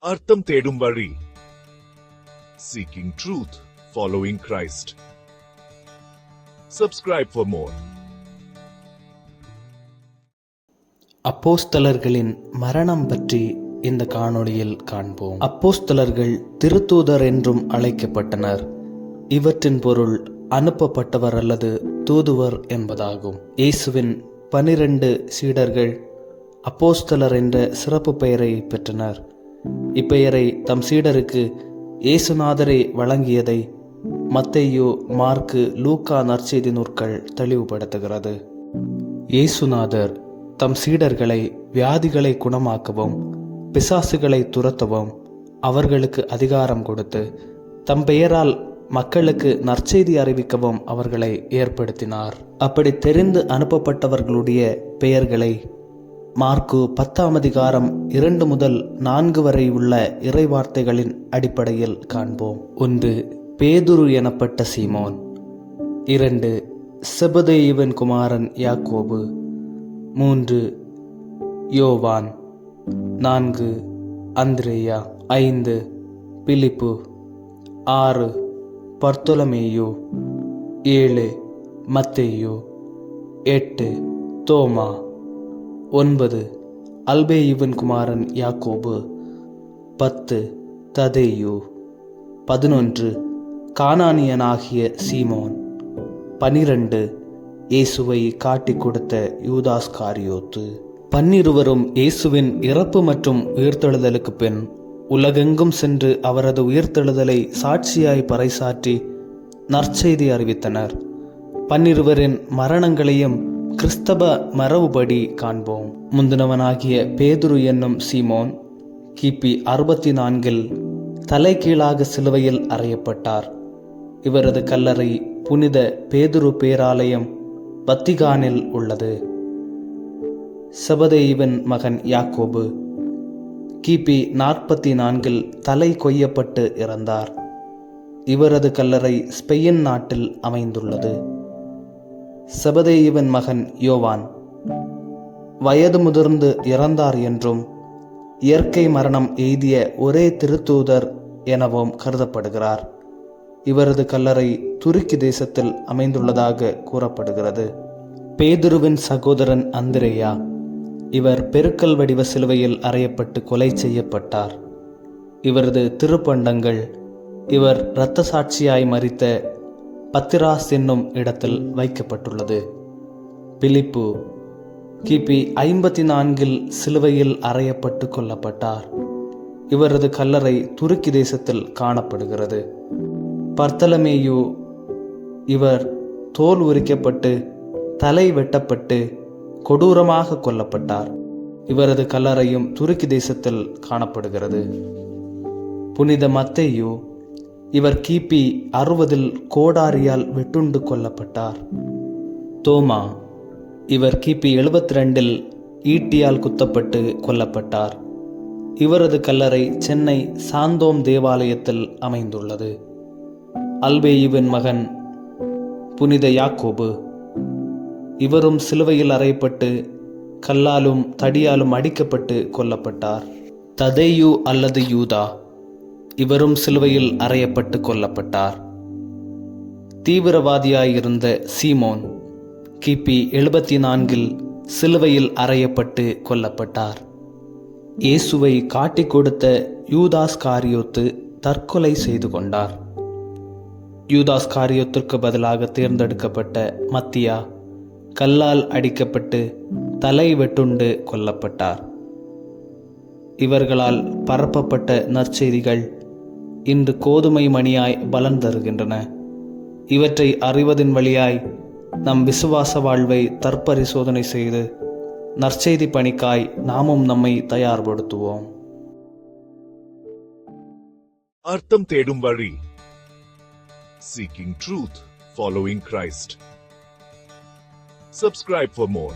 அர்த்தம் தேடும் வழி. Seeking truth, following Christ. Subscribe for more. அப்போஸ்தலர்களின் மரணம் பற்றி இந்த காணொளியில் காண்போம். அப்போஸ்தலர்கள் திருத்தூதர் என்றும் அழைக்கப்பட்டனர். இவற்றின் பொருள் அனுப்பப்பட்டவர் அல்லது தூதுவர் என்பதாகும். இயேசுவின் 12 சீடர்கள் அப்போஸ்தலர் என்ற சிறப்பு பெயரை பெற்றனர். இப்பெயரை தம் சீடருக்கு இயேசுநாதரே வழங்கியதை மத்தேயு, மார்க்கு, லூக்கா நற்செய்தி நூற்கள் தெளிவுபடுத்துகிறது. இயேசுநாதர் தம் சீடர்களை வியாதிகளை குணமாக்கவும் பிசாசுகளை துரத்தவும் அவர்களுக்கு அதிகாரம் கொடுத்து தம் பெயரால் மக்களுக்கு நற்செய்தி அறிவிக்கவும் அவர்களை ஏற்படுத்தினார். அப்படி தெரிந்து அனுப்பப்பட்டவர்களுடைய பெயர்களை மார்க்கு 10ஆம் அதிகாரம் 2 முதல் 4 வரை உள்ள இறைவார்த்தைகளின் அடிப்படையில் காண்போம். 1. பேதுரு எனப்பட்ட சீமோன். 2. செபதேயுவின் குமாரன் யாக்கோபு. 3. யோவான். 4. அந்திரேயா. 5. பிலிப்பு. 6. பர்த்தொலமேயு. 7. மத்தேயு. 8. தோமா. 9. அல்பேயுவின் குமாரன் யாக்கோபு. 10. ததேயு. 11. கானானியனாகிய சீமோன். 12. இயேசுவை காட்டிக் கொடுத்த யூதாஸ்காரியோத்து. 12 இயேசுவின் இறப்பு மற்றும் உயிர்த்தெழுதலுக்கு பின் உலகெங்கும் சென்று அவரது உயிர்த்தெழுதலை சாட்சியாய் பறைசாற்றி நற்செய்தி அறிவித்தனர். 12 மரணங்களையும் கிறிஸ்தவ மரபுபடி காண்போம். முந்தினவனாகிய பேதுரு என்னும் சீமோன் கிபி 64 தலைகீழாக சிலுவையில் அறையப்பட்டார். இவரது கல்லறை புனித பேதுரு பேராலயம் வத்திகானில் உள்ளது. செபதேயுவின் மகன் யாக்கோபு கிபி 44 தலை கொய்யப்பட்டு இறந்தார். இவரது கல்லறை ஸ்பெயின் நாட்டில் அமைந்துள்ளது. செபதேயுவின் மகன் யோவான் வயது முதிர்ந்து இறந்தார் என்றும் இயற்கை மரணம் எய்திய ஒரே திருத்தூதர் எனவும் கருதப்படுகிறார். இவரது கல்லறை துருக்கி தேசத்தில் அமைந்துள்ளதாக கூறப்படுகிறது. பேதுருவின் சகோதரன் அந்திரேயா. இவர் பெருக்கல் வடிவ சிலுவையில் அறையப்பட்டு கொலை செய்யப்பட்டார். இவரது திருப்பண்டங்கள் இவர் இரத்த சாட்சியாய் மரித்த பத்திராஸ் என்னும் இடத்தில் வைக்கப்பட்டுள்ளது. பிலிப்பு கிபி 54 சிலுவையில் அறையப்பட்டு கொல்லப்பட்டார். இவரது கல்லறை துருக்கி தேசத்தில் காணப்படுகிறது. பர்த்தலமேயு இவர் தோல் உரிக்கப்பட்டு தலை வெட்டப்பட்டு கொடூரமாக கொல்லப்பட்டார். இவரது கல்லறையும் துருக்கி தேசத்தில் காணப்படுகிறது. புனித மத்தேயு இவர் கிபி 60 கோடாரியால் வெட்டுண்டு கொல்லப்பட்டார். தோமா இவர் கிபி 72 ஈட்டியால் குத்தப்பட்டு கொல்லப்பட்டார். இவரது கல்லறை சென்னை சாந்தோம் தேவாலயத்தில் அமைந்துள்ளது. அல்பேயுவின் மகன் புனித யாக்கோபு இவரும் சிலுவையில் அறையப்பட்டு கல்லாலும் தடியாலும் அடிக்கப்பட்டு கொல்லப்பட்டார். ததேயு அல்லது யூதா இவரும் சிலுவையில் அறையப்பட்டு கொல்லப்பட்டார். தீவிரவாதியாயிருந்த சீமோன் கிபி 74 சிலுவையில் அறையப்பட்டு கொல்லப்பட்டார். இயேசுவை காட்டிக் கொடுத்த யூதாஸ்காரியோத்து தற்கொலை செய்து கொண்டார். யூதாஸ்காரியோத்திற்கு பதிலாக தேர்ந்தெடுக்கப்பட்ட மத்தியா கல்லால் அடிக்கப்பட்டு தலை வெட்டுண்டு கொல்லப்பட்டார். இவர்களால் பரப்பப்பட்ட நற்செய்திகள் இன்று கோதுமை மணியாய் பலன் தருகின்றன. இவற்றை அறிவதின் வழியாய் நம் விசுவாச வாழ்வை தற்பரிசோதனை செய்து நற்செய்தி பணிக்காய் நாமும் நம்மை தயார்படுத்துவோம். அர்த்தம் தேடும் வழி. Seeking truth, following Christ. Subscribe for more.